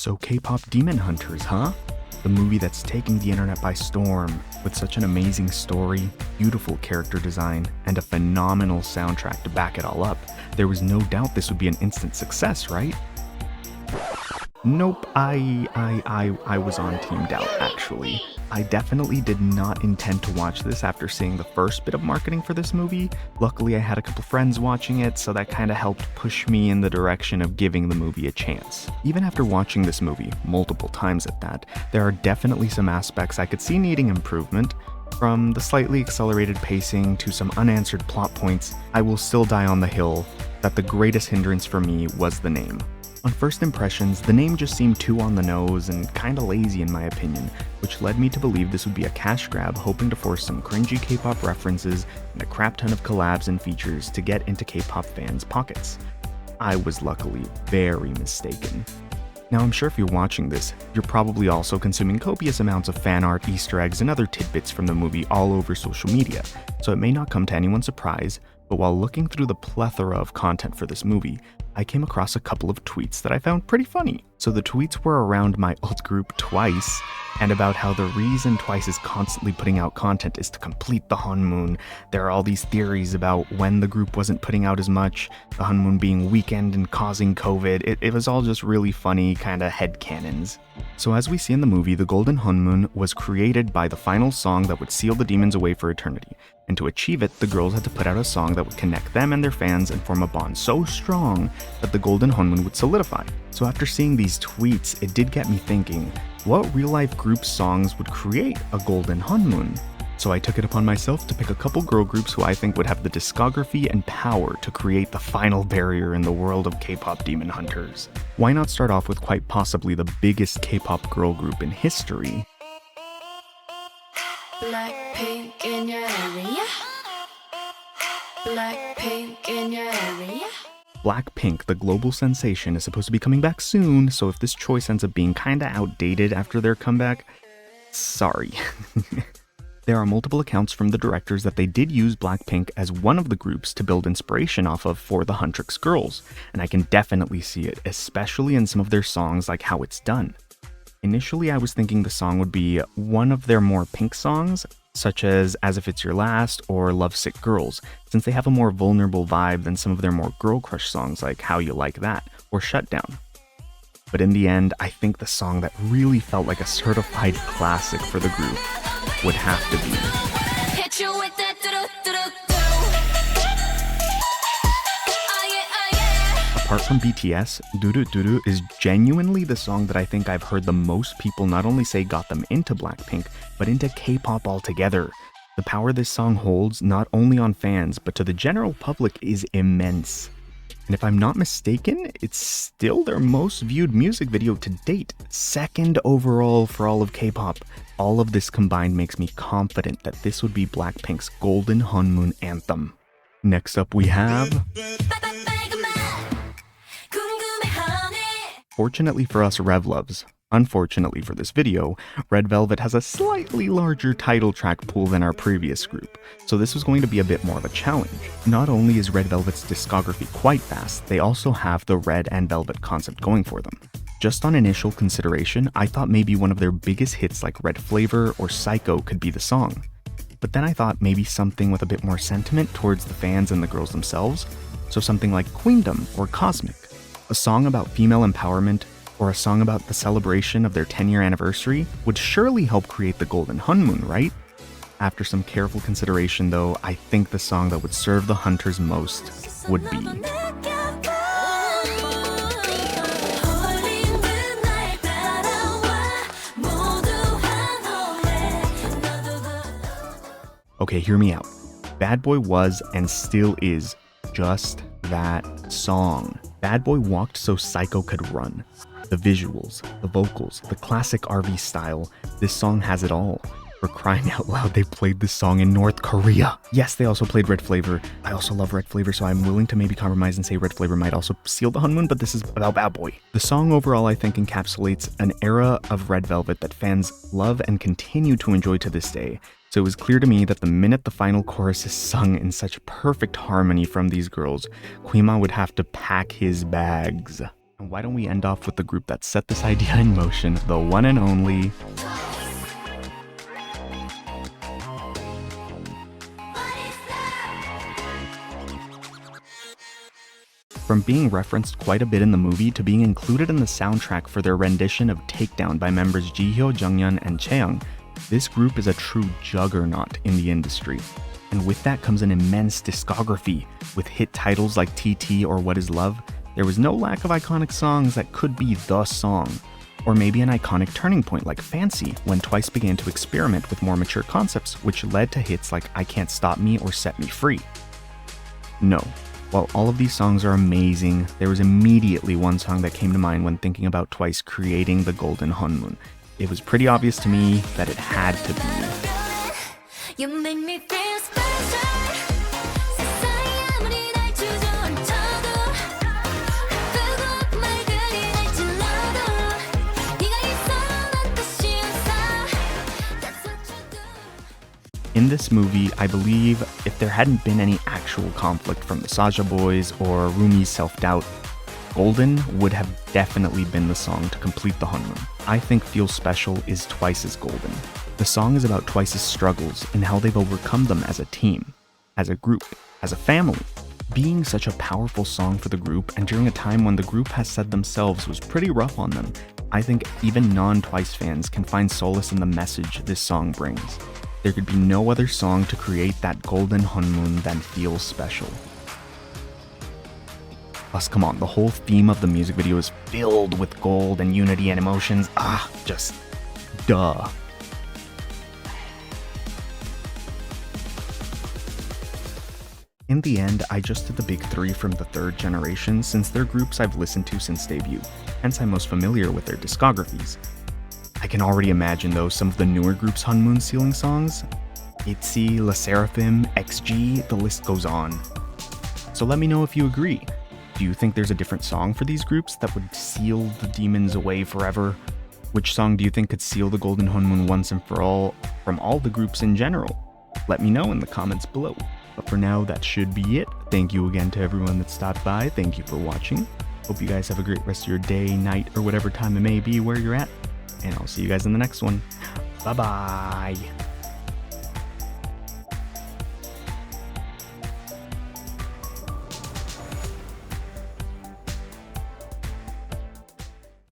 So K-pop Demon Hunters, huh? The movie that's taking the internet by storm, with such an amazing story, beautiful character design, and a phenomenal soundtrack to back it all up. There was no doubt this would be an instant success, right? Nope, I was on Team Doubt, actually. I definitely did not intend to watch this after seeing the first bit of marketing for this movie. Luckily, I had a couple friends watching it, so that kind of helped push me in the direction of giving the movie a chance. Even after watching this movie, multiple times at that, there are definitely some aspects I could see needing improvement. From the slightly accelerated pacing to some unanswered plot points, I will still die on the hill that the greatest hindrance for me was the name. On first impressions, the name just seemed too on the nose and kinda lazy in my opinion, which led me to believe this would be a cash grab hoping to force some cringy K-pop references and a crap ton of collabs and features to get into K-pop fans' pockets. I was luckily very mistaken. Now I'm sure if you're watching this, you're probably also consuming copious amounts of fan art, Easter eggs, and other tidbits from the movie all over social media, so it may not come to anyone's surprise, but while looking through the plethora of content for this movie, I came across a couple of tweets that I found pretty funny. So the tweets were around my alt group Twice, and about how the reason Twice is constantly putting out content is to complete the Honmoon. There are all these theories about when the group wasn't putting out as much, the Honmoon being weakened and causing COVID. It was all just really funny kinda headcanons. So as we see in the movie, the Golden Honmoon was created by the final song that would seal the demons away for eternity. And to achieve it, the girls had to put out a song that would connect them and their fans and form a bond so strong that the Golden Honmoon would solidify. So after seeing these tweets, it did get me thinking, what real-life group songs would create a Golden Honmoon? So I took it upon myself to pick a couple girl groups who I think would have the discography and power to create the final barrier in the world of K-pop Demon Hunters. Why not start off with quite possibly the biggest K-pop girl group in history? Blackpink in your area. Blackpink in your area. Blackpink, the global sensation, is supposed to be coming back soon, so if this choice ends up being kinda outdated after their comeback, sorry. There are multiple accounts from the directors that they did use Blackpink as one of the groups to build inspiration off of for the Huntrix girls, and I can definitely see it, especially in some of their songs like How It's Done. Initially, I was thinking the song would be one of their more Pink songs, such as If It's Your Last or Lovesick Girls, since they have a more vulnerable vibe than some of their more girl crush songs like How You Like That or Shutdown. But in the end, I think the song that really felt like a certified classic for the group would have to be Hit you with that Apart from BTS, Duru Duru is genuinely the song that I think I've heard the most people not only say got them into Blackpink, but into K-pop altogether. The power this song holds, not only on fans, but to the general public, is immense. And if I'm not mistaken, it's still their most viewed music video to date, second overall for all of K-pop. All of this combined makes me confident that this would be Blackpink's Golden Honmoon anthem. Next up we have... Fortunately for us Rev Loves, unfortunately for this video, Red Velvet has a slightly larger title track pool than our previous group, so this was going to be a bit more of a challenge. Not only is Red Velvet's discography quite vast, they also have the Red and Velvet concept going for them. Just on initial consideration, I thought maybe one of their biggest hits like Red Flavor or Psycho could be the song. But then I thought maybe something with a bit more sentiment towards the fans and the girls themselves, so something like Queendom or Cosmic. A song about female empowerment, or a song about the celebration of their 10-year anniversary, would surely help create the Golden Honmoon, right? After some careful consideration though, I think the song that would serve the Hunters most would be... Okay, hear me out. Bad Boy was, and still is, just that song. Bad Boy walked so Psycho could run. The visuals, the vocals, the classic RV style, this song has it all. For crying out loud, they played this song in North Korea. Yes, they also played Red Flavor. I also love Red Flavor, so I'm willing to maybe compromise and say Red Flavor might also seal the Honmoon, but this is about Bad Boy. The song overall, I think, encapsulates an era of Red Velvet that fans love and continue to enjoy to this day. So it was clear to me that the minute the final chorus is sung in such perfect harmony from these girls, Quima would have to pack his bags. And why don't we end off with the group that set this idea in motion, the one and only From being referenced quite a bit in the movie to being included in the soundtrack for their rendition of Takedown by members Jihyo, Jungyeon, and Chaeyoung, this group is a true juggernaut in the industry. And with that comes an immense discography. With hit titles like TT or What Is Love, there was no lack of iconic songs that could be the song. Or maybe an iconic turning point like Fancy, when Twice began to experiment with more mature concepts, which led to hits like I Can't Stop Me or Set Me Free. No. While all of these songs are amazing, there was immediately one song that came to mind when thinking about Twice creating the Golden Honmoon. It was pretty obvious to me that it had to be. You make me feel special. 세상이 아무리 날 주저앉혀도 뜨겁고 맑으니 날 질러도 네가 있어 난 다시 웃어. That's what you do. In this movie, I believe if there hadn't been any actual conflict from the Saja boys or Rumi's self-doubt, Golden would have definitely been the song to complete the Honmoon. I think Feel Special is Twice's Golden. The song is about Twice's struggles and how they've overcome them as a team, as a group, as a family. Being such a powerful song for the group and during a time when the group has said themselves was pretty rough on them, I think even non-Twice fans can find solace in the message this song brings. There could be no other song to create that Golden Honmoon than Feel Special. Plus, come on, the whole theme of the music video is filled with gold and unity and emotions. Just duh. In the end, I just did the big three from the third generation since they're groups I've listened to since debut, hence I'm most familiar with their discographies. I can already imagine though some of the newer groups' Honmoon sealing songs. ITZY, LE SSERAFIM, XG, the list goes on. So let me know if you agree. Do you think there's a different song for these groups that would seal the demons away forever? Which song do you think could seal the Golden Honmoon once and for all from all the groups in general? Let me know in the comments below. But for now, that should be it. Thank you again to everyone that stopped by. Thank you for watching. Hope you guys have a great rest of your day, night, or whatever time it may be where you're at. And I'll see you guys in the next one. Bye-bye.